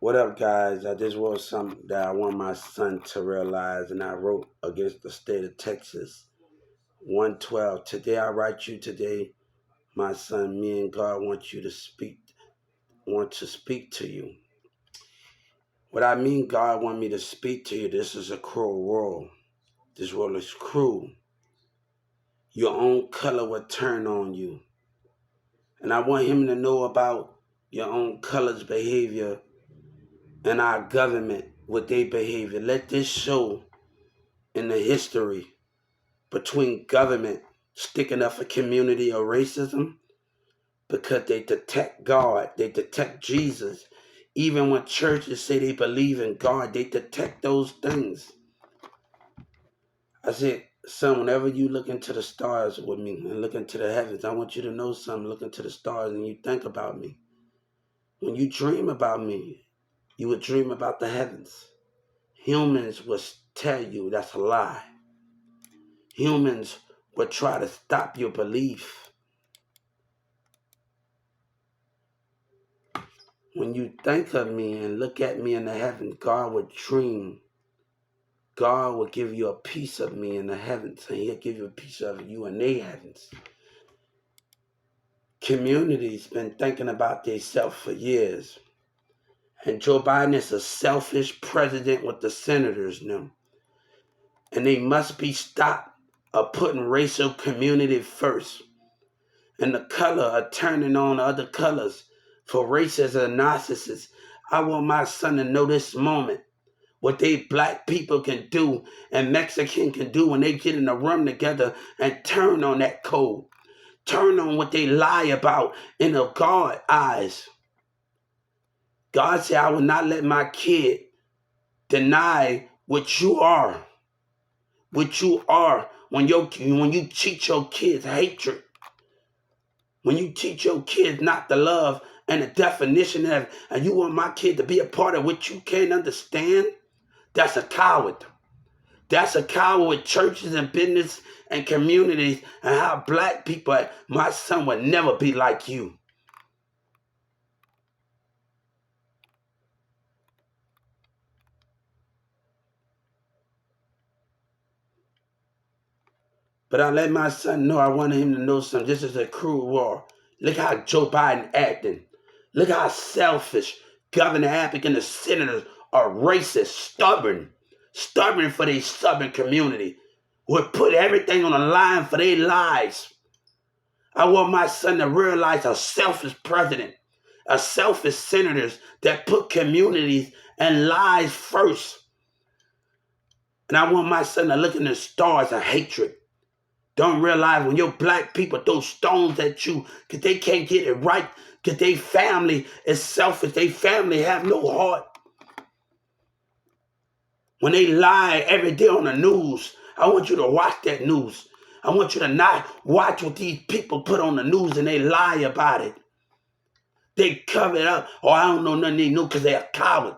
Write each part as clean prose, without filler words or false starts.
What up, guys? This was something that I want my son to realize, and I wrote against the state of Texas. 112. Today, I write you today, my son. Me and God want to speak to you. What I mean, God want me to speak to you. This is a cruel world. This world is cruel. Your own color will turn on you. And I want him to know about your own color's behavior and our government with their behavior. Let this show in the history between government sticking up for community or racism because they detect God, they detect Jesus. Even when churches say they believe in God, they detect those things. I said, son, whenever you look into the stars with me and look into the heavens, I want you to know something. Look into the stars and you think about me. When you dream about me, you would dream about the heavens. Humans will tell you that's a lie. Humans will try to stop your belief. When you think of me and look at me in the heavens, God would dream. God will give you a piece of me in the heavens, and he'll give you a piece of you in the heavens. Community's been thinking about themselves for years. And Joe Biden is a selfish president with the senators now. And they must be stopped of putting racial community first. And the color of turning on other colors for racists and narcissists. I want my son to know this moment. What they black people can do and Mexican can do when they get in a room together and turn on that code. Turn on what they lie about in the God eyes. God said, I will not let my kid deny what you are. What you are when you teach your kids hatred. When you teach your kids not to love and the definition of, and you want my kid to be a part of what you can't understand, that's a coward. That's a coward with churches and business and communities and how black people, my son would never be like you. But I let my son know, I wanted him to know something. This is a cruel war. Look how Joe Biden acting. Look how selfish Governor Abbott and the senators are racist, stubborn for their southern community. Would put everything on the line for their lives. I want my son to realize a selfish president, a selfish senators that put communities and lives first. And I want my son to look in the stars of hatred. Don't realize when your black people throw stones at you because they can't get it right, because their family is selfish. Their family have no heart. When they lie every day on the news, I want you to watch that news. I want you to not watch what these people put on the news and they lie about it. They cover it up. Oh, I don't know nothing they know because they're a coward.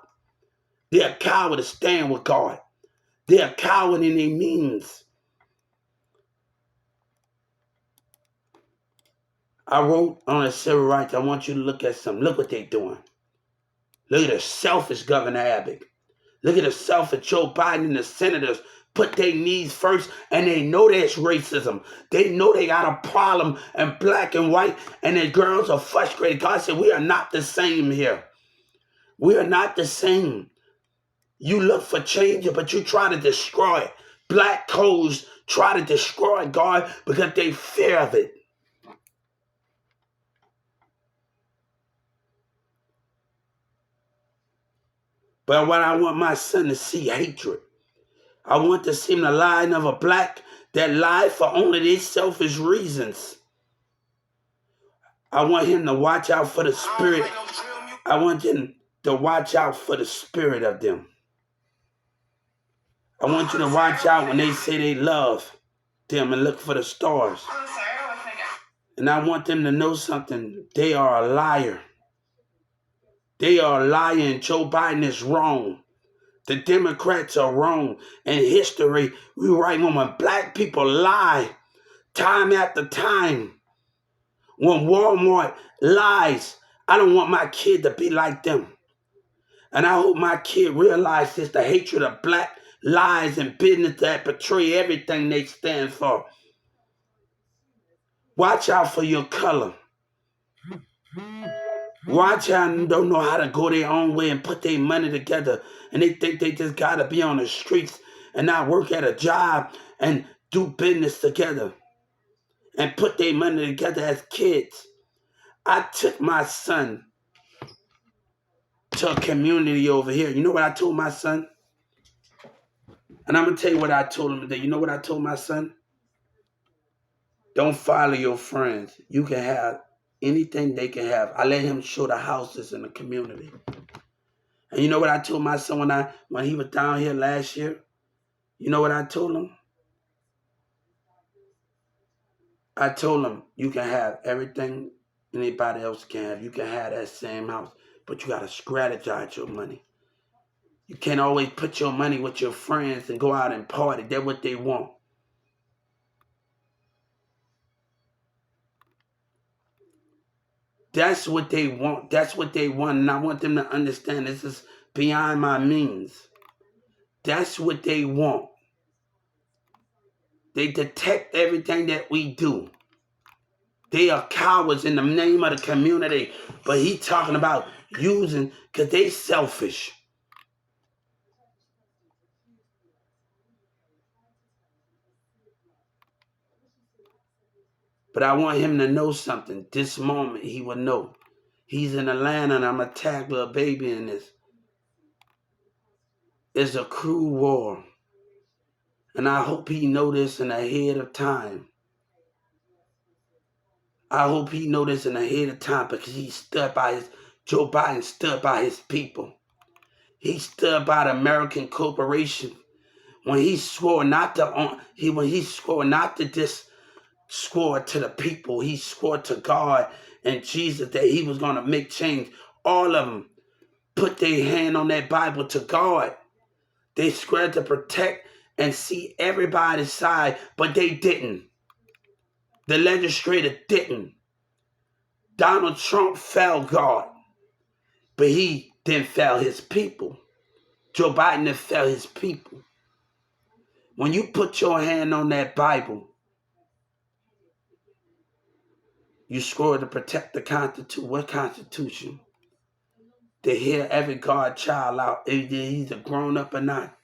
They're a coward to stand with God. They're a coward in their means. I wrote on the civil rights, I want you to look at something. Look what they're doing. Look at the selfish Governor Abbott. Look at the selfish Joe Biden and the senators put their needs first, and they know there's racism. They know they got a problem in black and white, and the girls are frustrated. God said, we are not the same here. We are not the same. You look for change, but you try to destroy it. Black codes try to destroy God because they fear of it. But what I want my son to see, hatred. I want to see him the line of a black that lie for only these selfish reasons. I want him to watch out for the spirit. I want him to watch out for the spirit of them. I want you to watch out when they say they love them and look for the stars. And I want them to know something. They are a liar. They are lying. Joe Biden is wrong. The Democrats are wrong. In history, we write when black people lie time after time. When Walmart lies, I don't want my kid to be like them. And I hope my kid realizes the hatred of black lies and business that betray everything they stand for. Watch out for your color. Watch out and don't know how to go their own way and put their money together. And they think they just got to be on the streets and not work at a job and do business together and put their money together as kids. I took my son to a community over here. You know what I told my son? And I'm going to tell you what I told him today. You know what I told my son? Don't follow your friends. You can have anything they can have. I let him show the houses in the community. And you know what I told my son when he was down here last year? You know what I told him? I told him, you can have everything anybody else can have. You can have that same house. But you got to strategize your money. You can't always put your money with your friends and go out and party. That's what they want. That's what they want. That's what they want. And I want them to understand this is beyond my means. That's what they want. They detect everything that we do. They are cowards in the name of the community. But he talking about using, because they selfish. But I want him to know something. This moment, he will know. He's in Atlanta, and I'm going to tag little baby in this. It's a cruel war. And I hope he know this in ahead of time. I hope he know this in ahead of time because he stood by Joe Biden stood by his people. He stood by the American corporation when he swore not to just swore to the people. He swore to God and Jesus that he was going to make change. All of them put their hand on that Bible to God. They swear to protect and see everybody's side, but they didn't. The legislator didn't. Donald Trump fell God, but he didn't fail his people. Joe Biden didn't fail his people. When you put your hand on that Bible, you swore to protect the Constitution. What Constitution? To hear every God child out, either he's a grown up or not.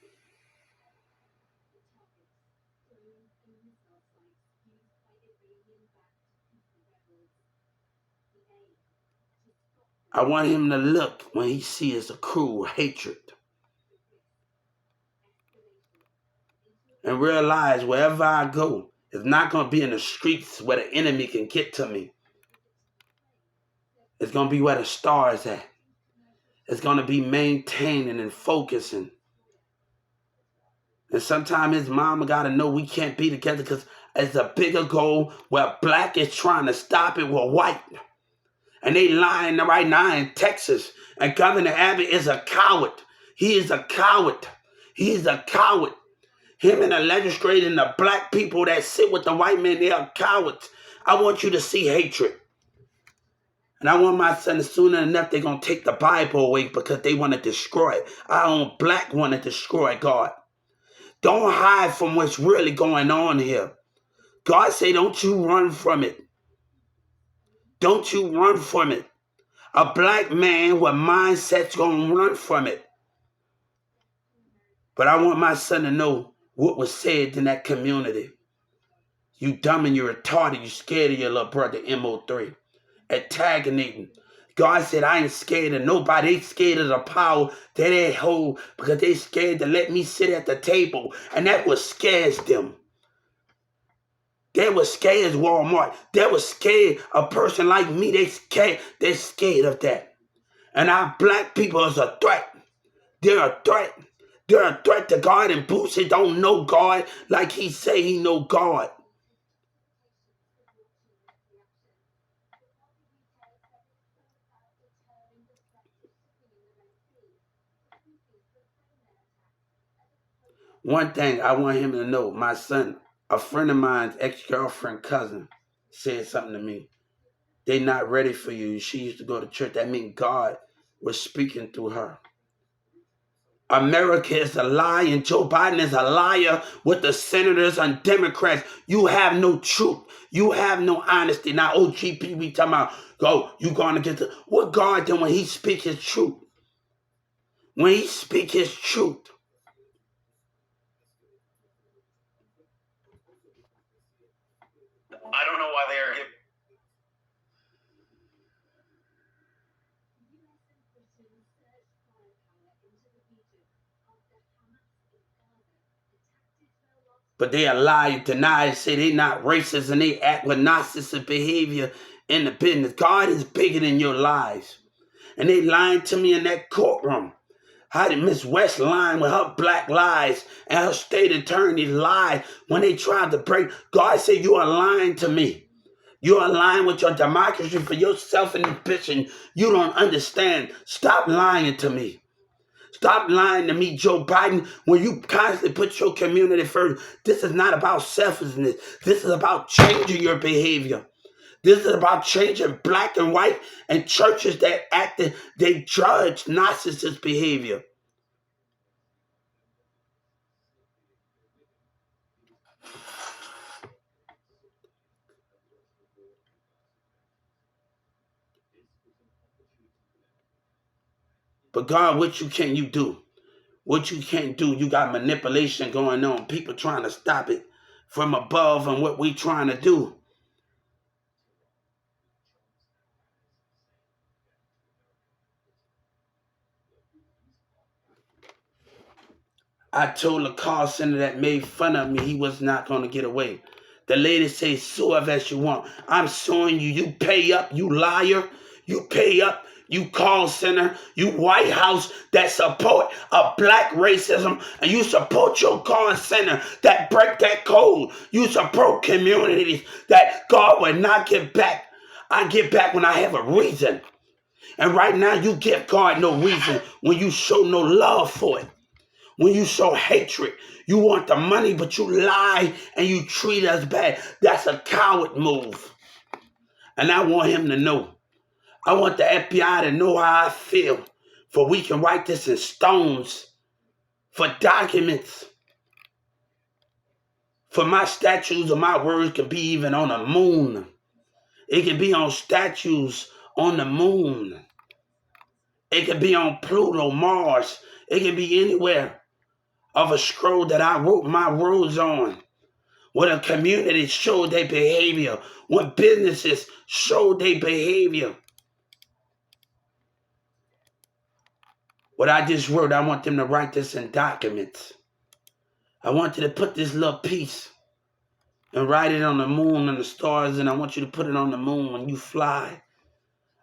I want him to look when he sees a cruel hatred and realize wherever I go, it's not going to be in the streets where the enemy can get to me. It's going to be where the stars at. It's going to be maintaining and focusing. And sometimes his mama got to know we can't be together because it's a bigger goal where black is trying to stop it with white. And they lying right now in Texas. And Governor Abbott is a coward. He is a coward. He is a coward. Him and the legislature and the black people that sit with the white men, they are cowards. I want you to see hatred. And I want my son, sooner enough, they're going to take the Bible away because they want to destroy it. Our own black want to destroy God. Don't hide from what's really going on here. God say, don't you run from it. Don't you run from it. A black man with mindset's going to run from it. But I want my son to know what was said in that community. You dumb and you're retarded. You scared of your little brother, MO3. Antagonism. God said, I ain't scared of nobody. They scared of the power that they hold because they scared to let me sit at the table. And that what scares them. That what scares Walmart. That what scared a person like me. They're scared of that. And our black people is a threat. They're a threat. They're a threat to God, and Boosie don't know God like he say he know God. One thing I want him to know, my son, a friend of mine's ex-girlfriend cousin said something to me. They not ready for you. She used to go to church. That means God was speaking through her. America is a lie, and Joe Biden is a liar with the senators and Democrats. You have no truth. You have no honesty. Now, OGP, we talking about, you going to get the... What God then when he speak his truth? When he speak his truth. I don't know why they are giving. But they lie, deny, say they not racist, and they act with narcissistic behavior in the business. God is bigger than your lies. And they lying to me in that courtroom. How did Miss West lie with her black lies and her state attorney lie when they tried to break? God said, you are lying to me. You are lying with your democracy for your self-inhibition. You don't understand. Stop lying to me. Stop lying to me, Joe Biden, when you constantly put your community first. This is not about selfishness. This is about changing your behavior. This is about changing black and white and churches that they judge narcissist behavior. But God, what can you do? What you can't do, you got manipulation going on. People trying to stop it from above and what we trying to do. I told a call center that made fun of me he was not going to get away. The lady says, sue as you want. I'm suing you. You pay up, you liar. You pay up, you call center, you White House that support a black racism, and you support your call center that break that code. You support communities that God will not give back. I give back when I have a reason. And right now you give God no reason when you show no love for it. When you show hatred, you want the money, but you lie and you treat us bad. That's a coward move. And I want him to know. I want the FBI to know how I feel. For we can write this in stones. For documents. For my statues or my words can be even on the moon. It can be on statues on the moon. It can be on Pluto, Mars. It can be anywhere of a scroll that I wrote my words on. When a community show their behavior. When businesses show their behavior. What I just wrote, I want them to write this in documents. I want you to put this little piece and write it on the moon and the stars, and I want you to put it on the moon when you fly.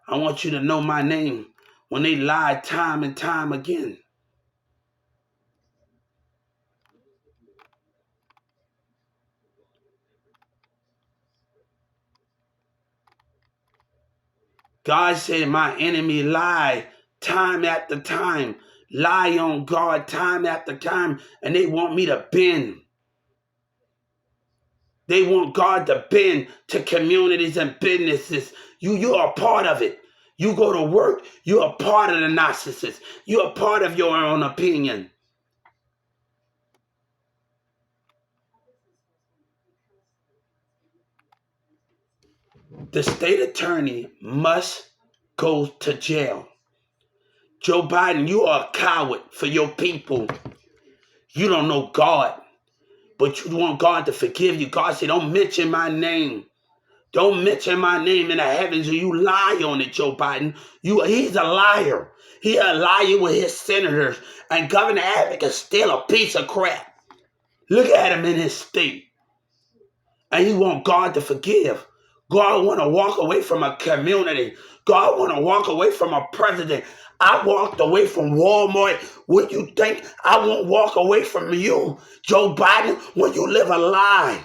I want you to know my name when they lie time and time again. God said my enemy lie time after time, lie on God time after time, and they want me to bend. They want God to bend to communities and businesses. You are a part of it. You go to work, you're a part of the narcissist. You're a part of your own opinion. The state attorney must go to jail. Joe Biden, you are a coward for your people. You don't know God, but you want God to forgive you. God said, don't mention my name. Don't mention my name in the heavens or you lie on it, Joe Biden. He's a liar. He's a liar with his senators. And Governor Abbott is still a piece of crap. Look at him in his state. And he want God to forgive. God want to walk away from a community. God want to walk away from a president. I walked away from Walmart. Would you think I won't walk away from you, Joe Biden, when you live a lie?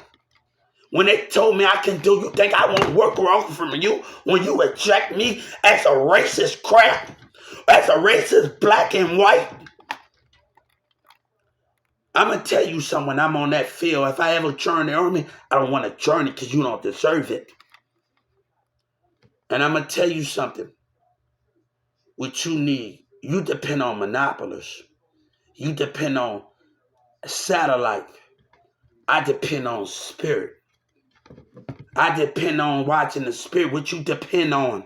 When they told me I can do, you think I won't work wrong from you when you reject me as a racist crap, as a racist black and white? I'm going to tell you something, I'm on that field. If I ever join the army, I don't want to join it because you don't deserve it. And I'm going to tell you something. What you need, you depend on monopolists. You depend on satellite. I depend on spirit. I depend on watching the spirit. What you depend on?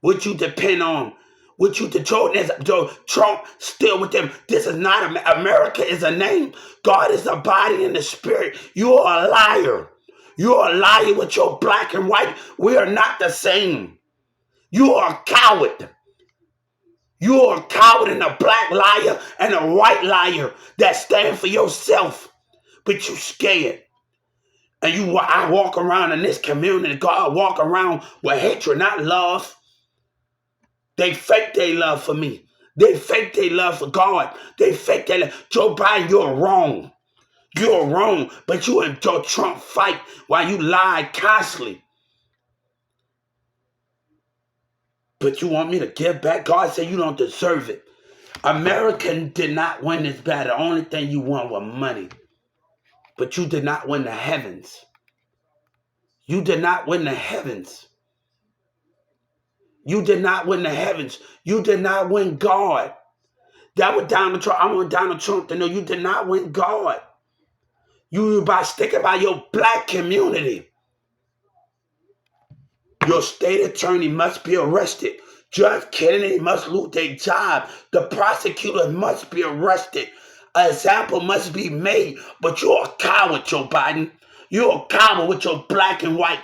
What you depend on? What you the Trump still with them? This is not America. Is a name. God is a body and the spirit. You are a liar. You are a liar with your black and white. We are not the same. You are a coward. You are a coward and a black liar and a white liar that stand for yourself, but you scared. And I walk around in this community. God walk around with hatred, not love. They fake their love for me. They fake their love for God. They fake their love. Joe Biden, you're wrong. You're wrong. But you and Joe Trump fight while you lie constantly. But you want me to give back? God said you don't deserve it. America did not win this battle. The only thing you won was money. But you did not win the heavens. You did not win the heavens. You did not win the heavens. You did not win God. That was Donald Trump. I want Donald Trump to know you did not win God. You by sticking by your black community. Your state attorney must be arrested. Judge Kennedy must lose their job. The prosecutor must be arrested. An example must be made. But you're a coward, Joe Biden. You're a coward with your black and white.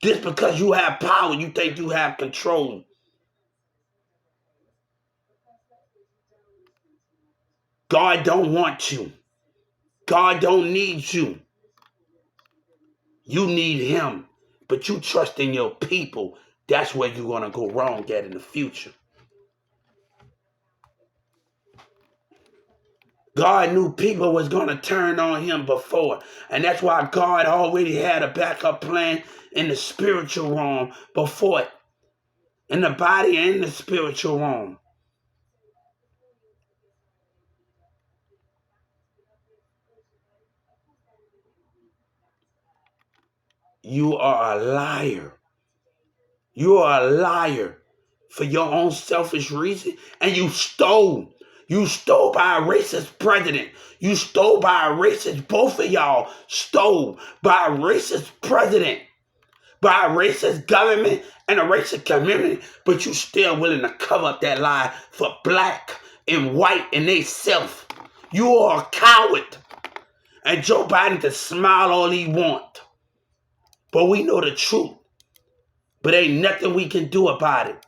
Just because you have power, you think you have control. God don't want you. God don't need you. You need him. But you trust in your people. That's where you're going to go wrong at in the future. God knew people was going to turn on him before. And that's why God already had a backup plan in the spiritual realm before it. In the body and in the spiritual realm. You are a liar. You are a liar for your own selfish reason. And you stole. You stole by a racist president. You stole by a racist, both of y'all stole by a racist president, by a racist government and a racist community, but you still willing to cover up that lie for black and white and they self. You are a coward. And Joe Biden can smile all he want. But we know the truth. But ain't nothing we can do about it.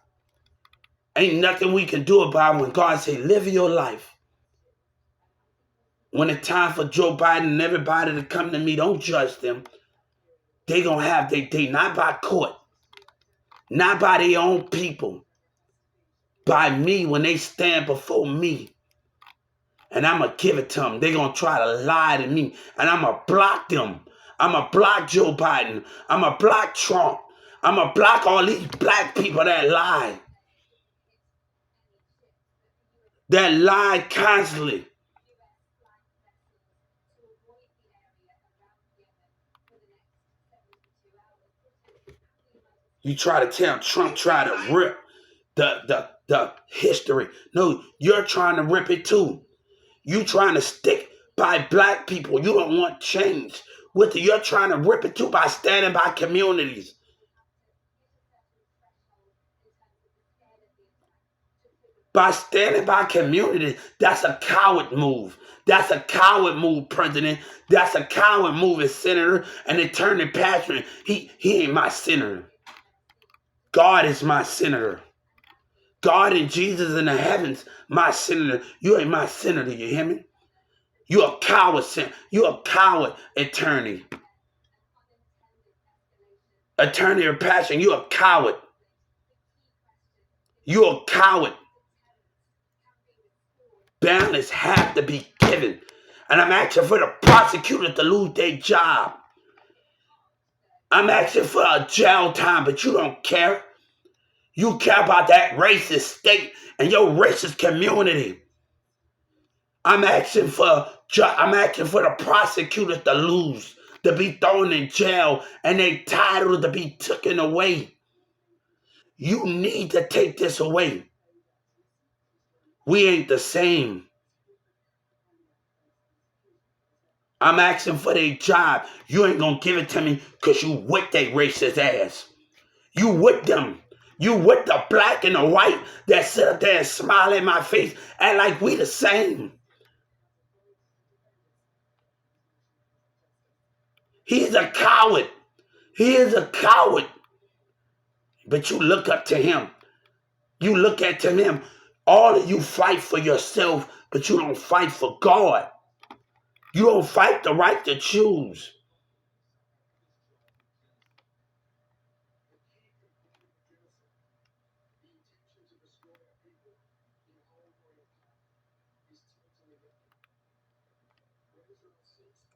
Ain't nothing we can do about it when God say, live your life. When it's time for Joe Biden and everybody to come to me, don't judge them. They gonna have, they not by court. Not by their own people. By me when they stand before me. And I'm going to give it to them. They're going to try to lie to me. And I'm going to block them. I'm going to block Joe Biden. I'm going to block Trump. I'm going to block all these black people that lie. That lie constantly. You try to tell Trump, try to rip the history. No, you're trying to rip it too. You trying to stick by black people. You don't want change. You're trying to rip it too by standing by communities. By standing by community, that's a coward move. That's a coward move, President. That's a coward move as senator. And they turn to pastor. He ain't my senator. God is my senator. God and Jesus in the heavens, my senator. You ain't my senator, you hear me? You a coward, you a coward attorney. Attorney or pastor, you a coward. You a coward. Balance have to be given. And I'm asking for the prosecutor to lose their job. I'm asking for a jail time, but you don't care. You care about that racist state and your racist community. I'm asking for the prosecutor to lose, to be thrown in jail, and their title to be taken away. You need to take this away. We ain't the same. I'm asking for their job. You ain't gonna give it to me because you with they racist ass. You with them. You with the black and the white that sit up there and smile in my face and like we the same. He's a coward. He is a coward. But you look up to him. You look at him. All of you fight for yourself, but you don't fight for God. You don't fight the right to choose.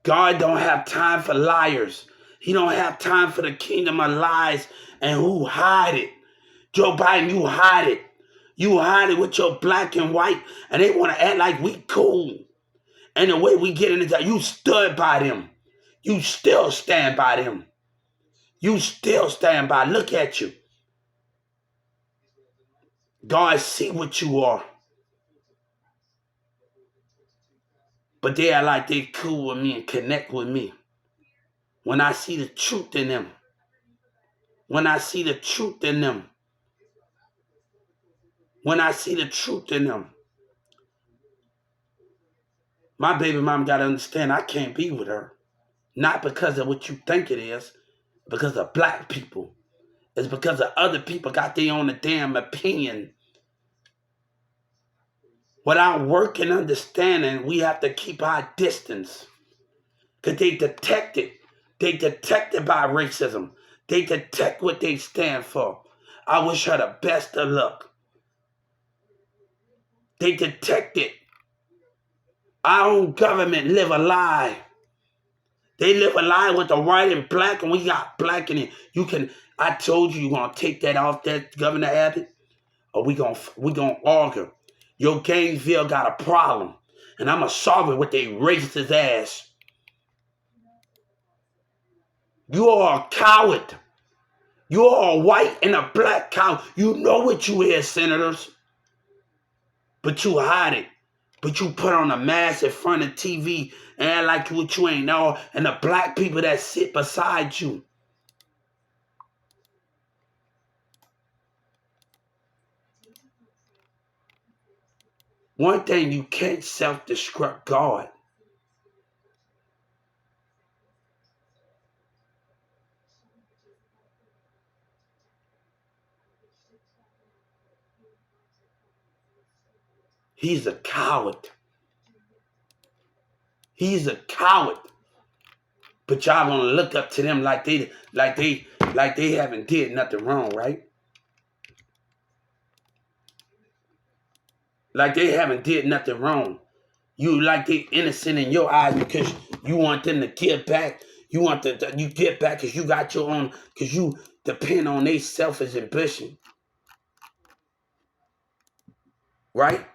God don't have time for liars. He don't have time for the kingdom of lies and who hide it. Joe Biden, you hide it. You hide it with your black and white, and they want to act like we cool. And the way we get into that, you stood by them. You still stand by them. You still stand by. Look at you. God see what you are. But they are like they cool with me and connect with me. When I see the truth in them. When I see the truth in them. When I see the truth in them. My baby mom got to understand I can't be with her. Not because of what you think it is. Because of black people. It's because of other people got their own damn opinion. Without work and understanding, we have to keep our distance. Because they detect it. They detect it by racism. They detect what they stand for. I wish her the best of luck. They detect it. Our own government live a lie. They live a lie with the white and black, and we got black in it. I told you gonna take that off that Governor Abbott, or we gonna argue. Your Gainesville got a problem, and I'ma solve it with a racist ass. You are a coward. You are a white and a black coward. You know what you is, senators. But you hide it. But you put on a mask in front of TV and act like what you ain't know. And the black people that sit beside you. One thing, you can't self-destruct God. He's a coward. He's a coward. But y'all gonna look up to them like they haven't did nothing wrong, right? Like they haven't did nothing wrong. You like they innocent in your eyes because you want them to give back. You want you give back because you got your own, because you depend on their selfish ambition. Right?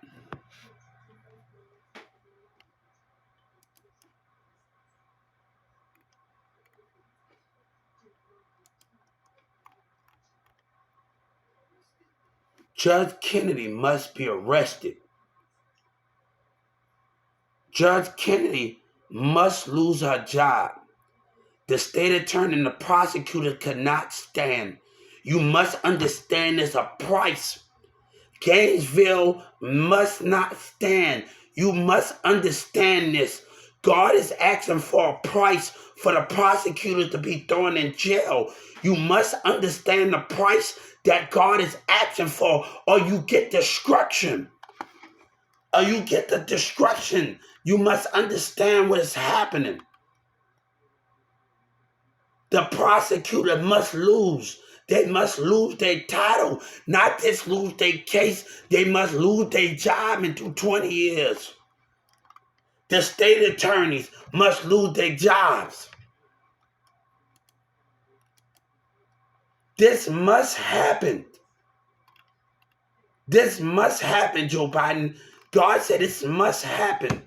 Judge Kennedy must be arrested. Judge Kennedy must lose her job. The state attorney and the prosecutor cannot stand. You must understand there's a price. Gainesville must not stand. You must understand this. God is asking for a price for the prosecutor to be thrown in jail. You must understand the price that God is asking for, or you get destruction. Or you get the destruction. You must understand what is happening. The prosecutor must lose. They must lose their title, not just lose their case. They must lose their job and do 20 years. The state attorneys must lose their jobs. This must happen. This must happen, Joe Biden. God said this must happen.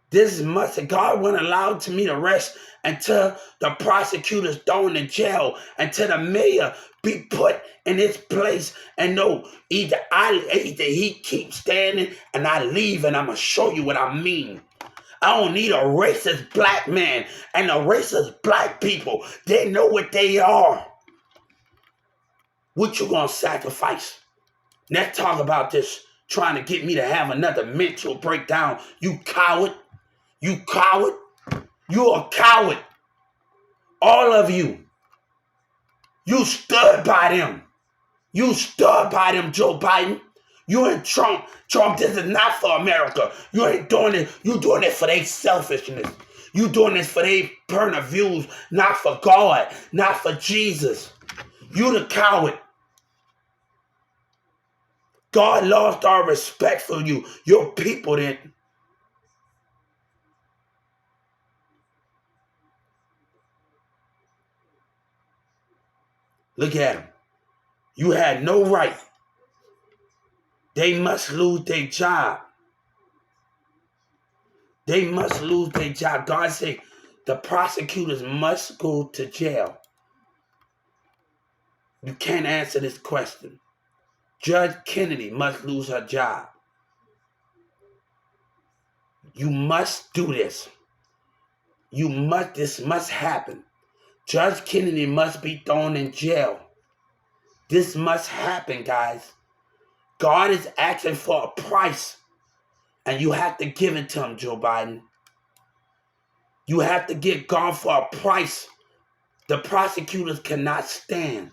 This must, God won't allow to me to rest until the prosecutor's thrown in jail, until the mayor be put in his place. And no, either he keeps standing and I leave, and I'm going to show you what I mean. I don't need a racist black man and a racist black people. They know what they are. What you gonna sacrifice? Let's talk about this trying to get me to have another mental breakdown. You coward. You coward. You a coward. All of you. You stood by them. You stood by them, Joe Biden. You and Trump. Trump, this is not for America. You ain't doing it. You doing it for their selfishness. You doing this for their point of views, not for God, not for Jesus. You the coward. God lost our respect for you. Your people didn't. Look at them. You had no right. They must lose their job. They must lose their job. God said the prosecutors must go to jail. You can't answer this question. Judge Kennedy must lose her job. You must do this. This must happen. Judge Kennedy must be thrown in jail. This must happen, guys. God is asking for a price, and you have to give it to him, Joe Biden. You have to give God for a price. The prosecutors cannot stand.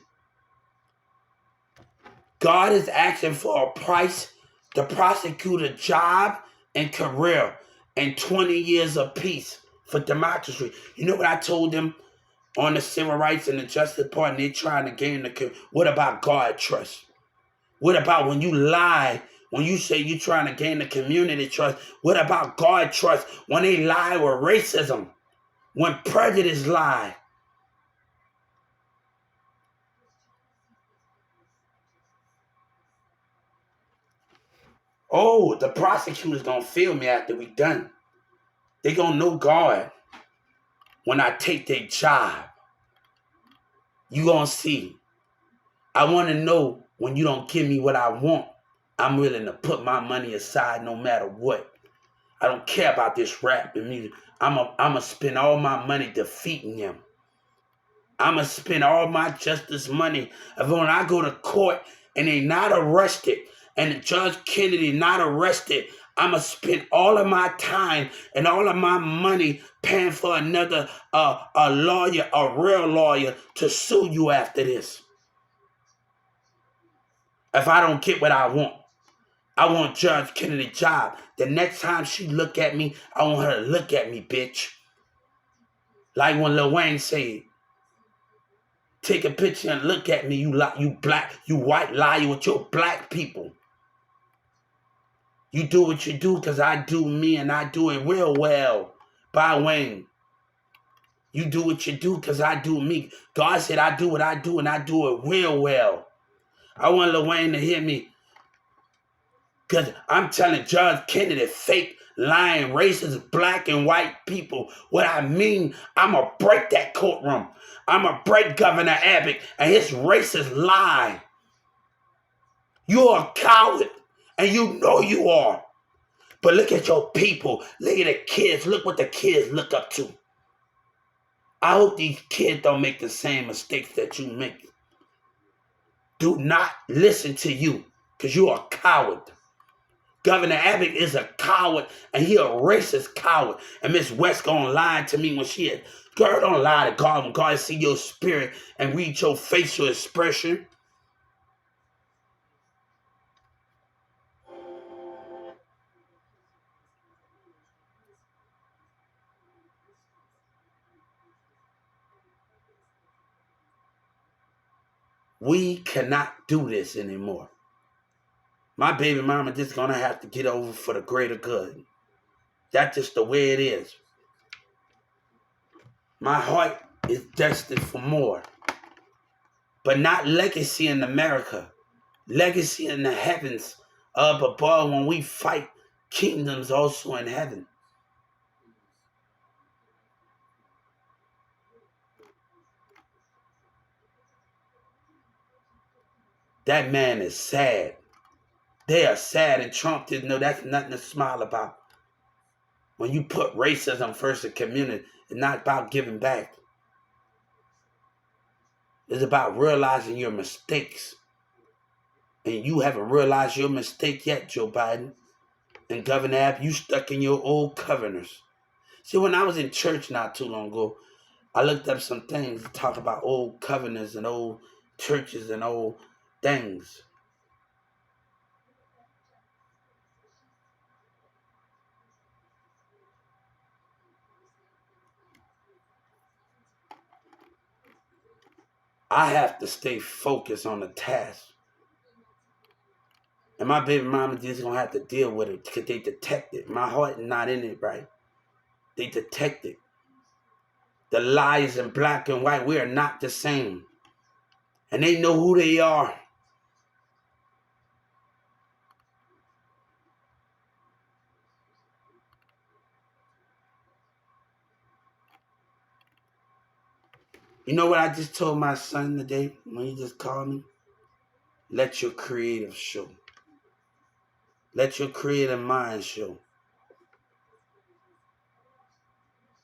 God is asking for a price, the prosecutor job and career, and 20 years of peace for democracy. You know what I told them on the Civil Rights and the Justice Party? They're trying to gain what about God trust? What about when you lie, when you say you're trying to gain the community trust? What about God trust when they lie with racism? When prejudice lie? Oh, the prosecutors gonna feel me after we done. They gonna know God when I take their job. You gonna see. I wanna know when you don't give me what I want. I'm willing to put my money aside no matter what. I don't care about this rap and music. I'ma spend all my money defeating them. I'ma spend all my justice money. If when I go to court and they not arrested, and Judge Kennedy not arrested, I'ma spend all of my time and all of my money paying for another a lawyer, a real lawyer, to sue you after this. If I don't get what I want Judge Kennedy's job. The next time she look at me, I want her to look at me, bitch. Like when Lil Wayne said, take a picture and look at me, you black, you white liar with your black people. You do what you do because I do me and I do it real well. By Wayne. You do what you do because I do me. God said I do what I do and I do it real well. I want Lil Wayne to hear me. Because I'm telling Judge Kennedy, fake, lying, racist, black and white people. What I mean, I'm going to break that courtroom. I'm going to break Governor Abbott and his racist lie. You're a coward, and you know you are. But look at your people. Look at the kids. Look what the kids look up to. I hope these kids don't make the same mistakes that you make. Do not listen to you, because you're a coward. Governor Abbott is a coward, and he a racist coward. And Miss West gonna lie to me when she had, girl, don't lie to God when God see your spirit and read your facial expression. We cannot do this anymore. My baby mama just gonna have to get over for the greater good. That's just the way it is. My heart is destined for more. But not legacy in America. Legacy in the heavens up above when we fight kingdoms also in heaven. That man is sad. They are sad, and Trump didn't know that's nothing to smile about. When you put racism first in community, it's not about giving back. It's about realizing your mistakes. And you haven't realized your mistake yet, Joe Biden. And Governor Abb, you stuck in your old covenants. See, when I was in church not too long ago, I looked up some things to talk about old covenants and old churches and old things. I have to stay focused on the task. And my baby mama just gonna have to deal with it because they detect it. My heart not in it right. They detect it. The lies in black and white, we are not the same. And they know who they are. You know what I just told my son today when he just called me? Let your creative show. Let your creative mind show.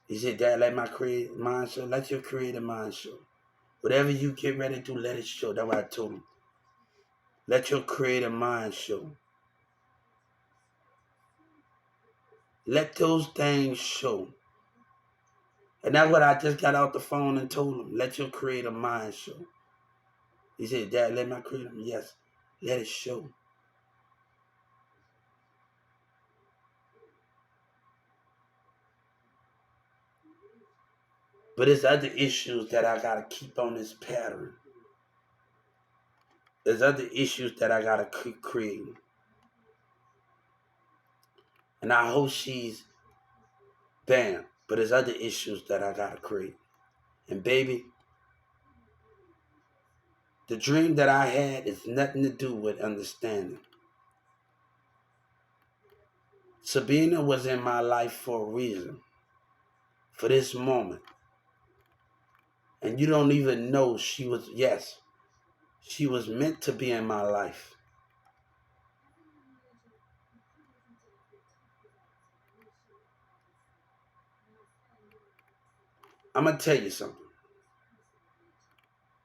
He said, Dad, let my creative mind show. Let your creative mind show. Whatever you get ready to do, let it show. That's what I told him. Let your creative mind show. Let those things show. And that's what I just got off the phone and told him. Let your creative mind show. He said, Dad, let my creative mind. Yes, let it show. But there's other issues that I got to keep on this pattern. There's other issues that I got to keep creating. And I hope she's bam. But there's other issues that I got to create. And baby, the dream that I had is nothing to do with understanding. Sabina was in my life for a reason. For this moment. And you don't even know she was, yes, she was meant to be in my life. I'm going to tell you something.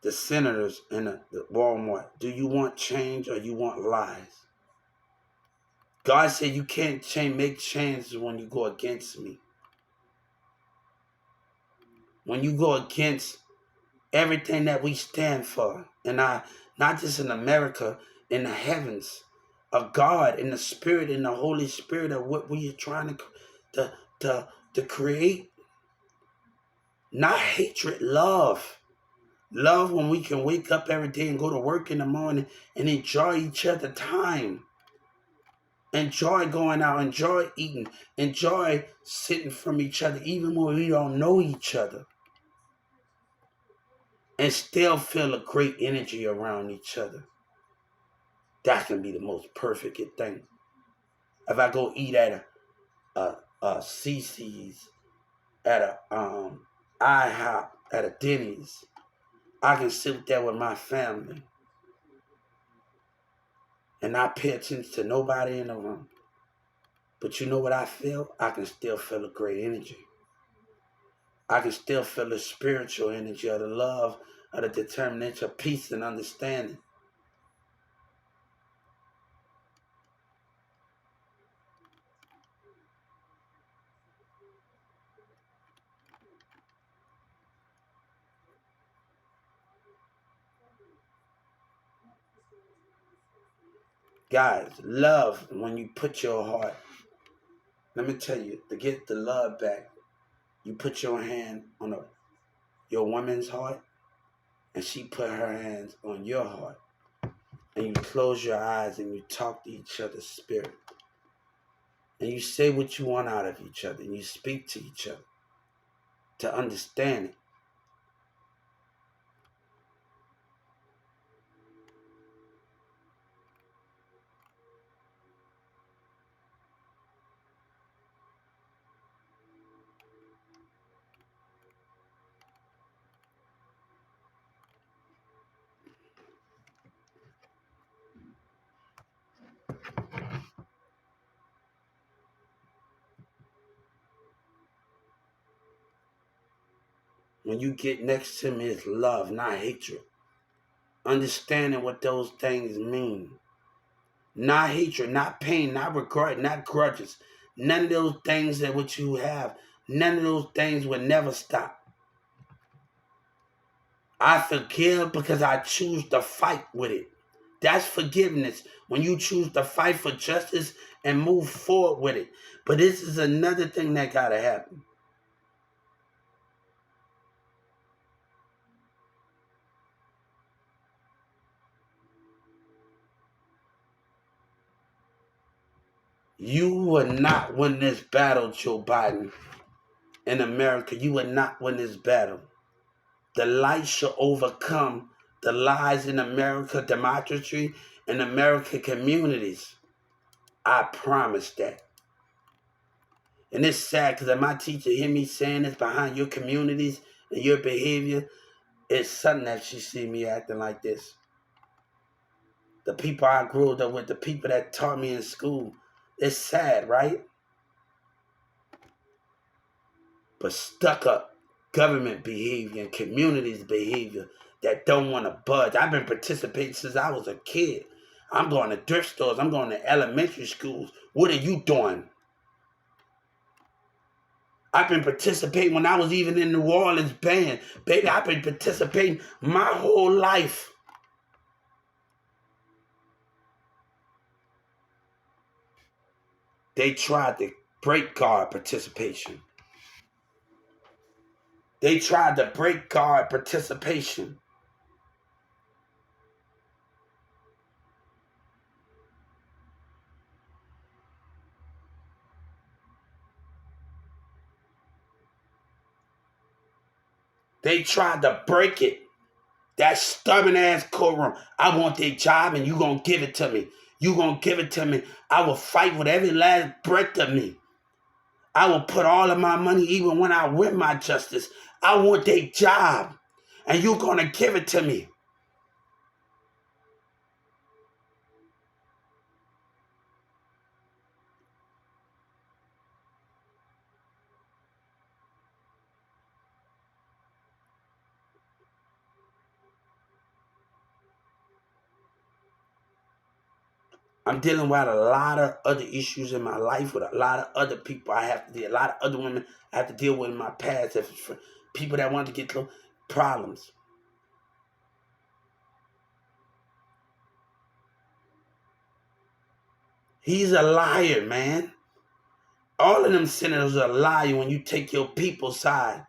The senators in the Walmart, do you want change or you want lies? God said you can't make changes when you go against me. When you go against everything that we stand for. And not just in America, in the heavens, of God, in the Spirit, in the Holy Spirit of what we are trying to create. Not hatred, love. Love when we can wake up every day and go to work in the morning and enjoy each other time. Enjoy going out, enjoy eating, enjoy sitting from each other, even when we don't know each other. And still feel a great energy around each other. That can be the most perfect thing. If I go eat at a CC's, at a IHOP, at a Denny's, I can sit there with my family and not pay attention to nobody in the room. But you know what I feel? I can still feel a great energy. I can still feel the spiritual energy of the love, of the determination, of peace and understanding. Guys, love when you put your heart. Let me tell you, to get the love back, you put your hand on your woman's heart, and she put her hands on your heart. And you close your eyes and you talk to each other's spirit. And you say what you want out of each other. And you speak to each other to understand it. when you get next to me is love, not hatred. Understanding what those things mean. Not hatred, not pain, not regret, not grudges. None of those things that what you have, none of those things will never stop. I forgive because I choose to fight with it. That's forgiveness. When you choose to fight for justice and move forward with it. But this is another thing that gotta happen. You will not win this battle, Joe Biden. In America, you will not win this battle. The light shall overcome the lies in America democracy and American communities. I promise that. And it's sad because my teacher hear me saying this behind your communities and your behavior. It's something that she see me acting like this. The people I grew up with, the people that taught me in school. It's sad, right? But stuck up government behavior and communities behavior that don't want to budge. I've been participating since I was a kid. I'm going to thrift stores. I'm going to elementary schools. What are you doing? I've been participating when I was even in New Orleans band. Baby, I've been participating my whole life. They tried to break guard participation. They tried to break guard participation. They tried to break it. That stubborn ass courtroom. I want their job and you gonna give it to me. You gonna give it to me. I will fight with every last breath of me. I will put all of my money even when I win my justice. I want their job. And you gonna give it to me. I'm dealing with a lot of other issues in my life with a lot of other people I have to deal, a lot of other women I have to deal with in my past. If it's for people that want to get close, problems. He's a liar, man. All of them senators are a liar when you take your people's side.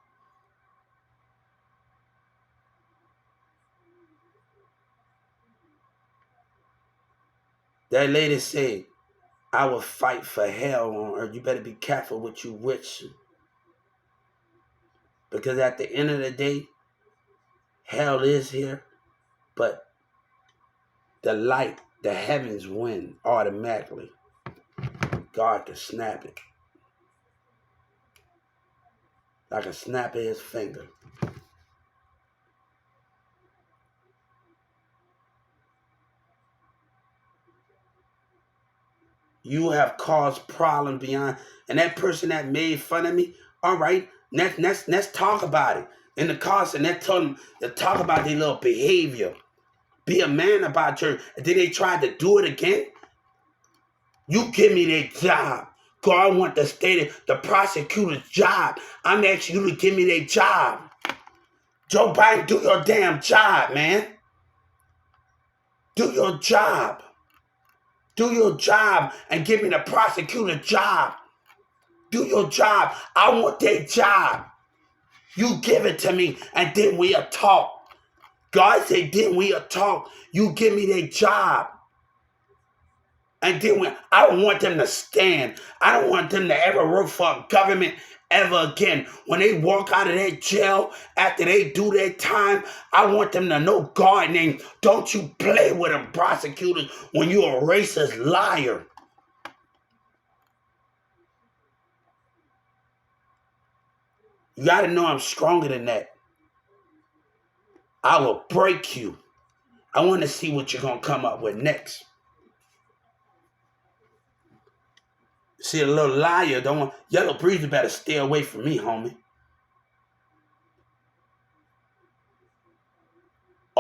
That lady said, I will fight for hell on earth. You better be careful what you wish. Because at the end of the day, hell is here, but the light, the heavens win automatically. God can snap it. Like a snap of his finger. You have caused problems beyond, and that person that made fun of me, all right, let's talk about it. In the cause, and that told them to talk about their little behavior. Be a man about your, and then they tried to do it again. You give me their job. God want the state, the prosecutor's job. I'm asking you to give me their job. Joe Biden, do your damn job, man. Do your job. Do your job and give me the prosecutor's job. Do your job. I want their job. You give it to me and then we'll talk. God said, then we'll talk. You give me their job. And then I don't want them to stand. I don't want them to ever work for a government ever again. When they walk out of that jail after they do their time, I want them to know God's name. Don't you play with them prosecutors when you're a racist liar. You got to know I'm stronger than that. I will break you. I want to see what you're going to come up with next. See, a little liar don't want... Yellow Breezer better stay away from me, homie.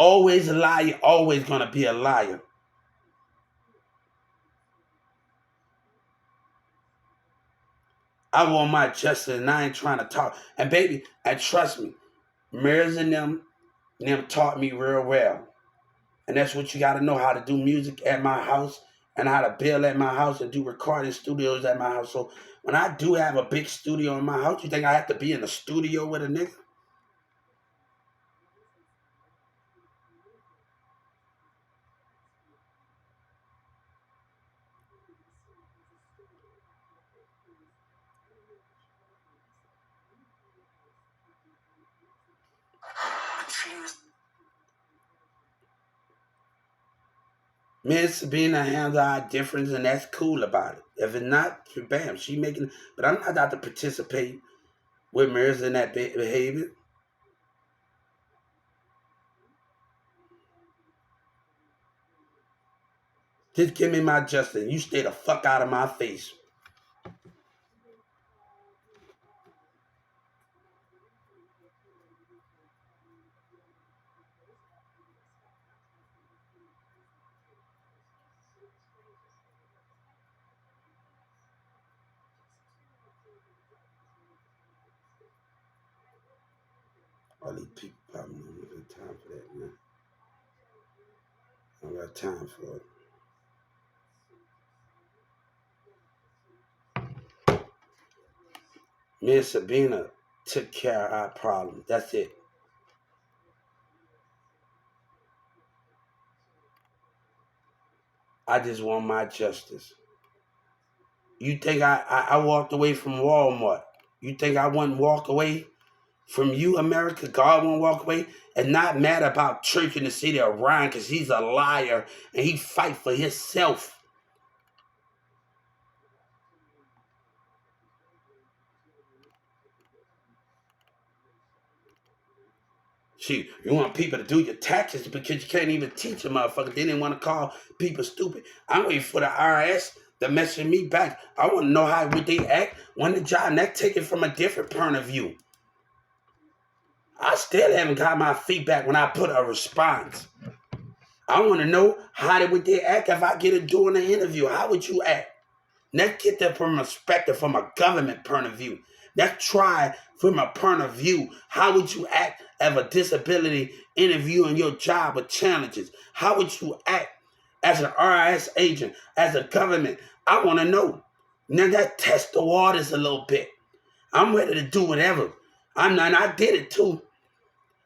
always a liar, always gonna be a liar. I want my justice, and I ain't trying to talk. And baby, and trust me, Mirrors and them taught me real well. And that's what you got to know, how to do music at my house and how to build at my house and do recording studios at my house. So when I do have a big studio in my house, you think I have to be in the studio with a nigga? Me and Sabina handle our difference, and that's cool about it. If it's not, bam, she making. But I'm not out to participate with Mirrors in that behavior. Just give me my justice. You stay the fuck out of my face. All these people probably don't have time for that, man. I don't got time for it. Me and Sabina took care of our problem. That's it. I just want my justice. You think I walked away from Walmart? You think I wouldn't walk away from you, America? God won't walk away and not mad about church in the city of Ryan because he's a liar and he fight for himself. See, you want people to do your taxes because you can't even teach a motherfucker. They didn't want to call people stupid. I'm waiting for the IRS to message me back. I want to know how would they act when the job, and that take it from a different point of view. I still haven't got my feedback when I put a response. I want to know how would they act if I get to doing an interview. How would you act? Let's get that from a perspective, from a government point of view. Let's try from a point of view. How would you act as a disability interviewing your job with challenges? How would you act as an RIS agent, as a government? I want to know. Now that test the waters a little bit. I'm ready to do whatever. I'm not. I did it too.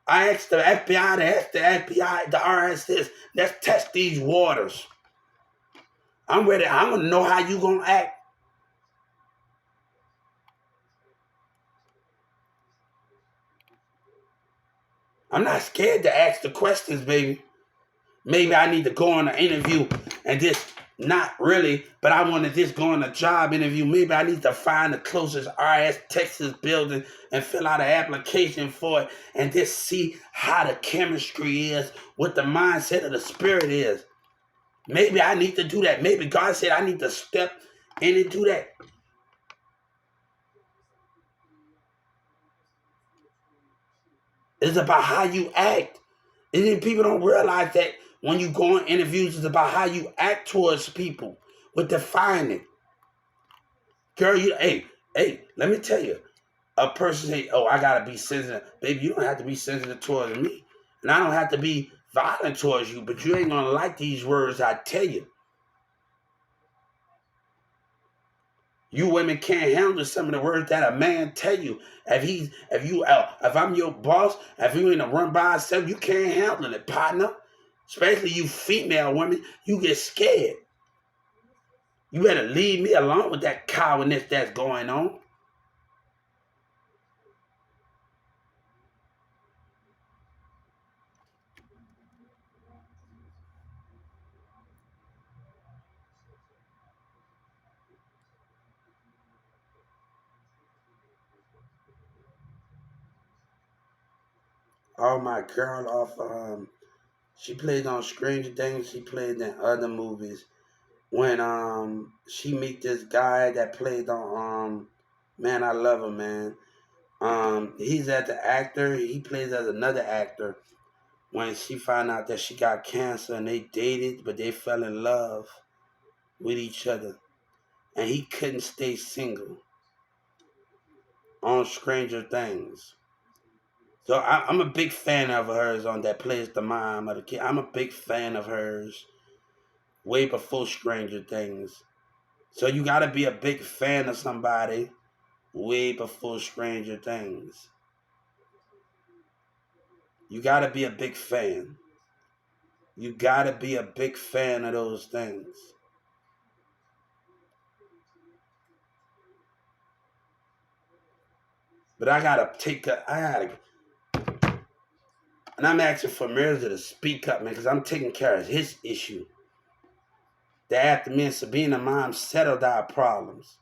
I asked the FBI to ask the FBI, the RIS this. Let's test these waters. I'm ready. I want to know how you gonna act. I'm not scared to ask the questions, baby. Maybe I need to go on an interview and just not really, but I want to just go on a job interview. Maybe I need to find the closest RS Texas building and fill out an application for it and just see how the chemistry is, what the mindset of the spirit is. Maybe I need to do that. Maybe God said I need to step in and do that. It's about how you act. And then people don't realize that when you go on interviews, it's about how you act towards people. What define it. Girl, hey, let me tell you. A person say, oh, I gotta be sensitive. Baby, you don't have to be sensitive towards me. And I don't have to be violent towards you, but you ain't gonna like these words I tell you. You women can't handle some of the words that a man tell you. If I'm your boss, if you in a run by yourself, you can't handle it, partner. Especially you female women, you get scared. You better leave me alone with that cowardness that's going on. Oh, my girl off she played on Stranger Things, she played in other movies. When she meet this guy that played on man, I love him, man. He's as the actor, he plays as another actor. when she found out that she got cancer and they dated, but they fell in love with each other. And he couldn't stay single on Stranger Things. So I'm a big fan of hers on that plays the mom of the kid. I'm a big fan of hers way before Stranger Things. So you gotta be a big fan of somebody way before Stranger Things. You gotta be a big fan. You gotta be a big fan of those things. But I gotta, and I'm asking for Mirza to speak up, man, because I'm taking care of his issue. That after me and Sabina mom settled our problems.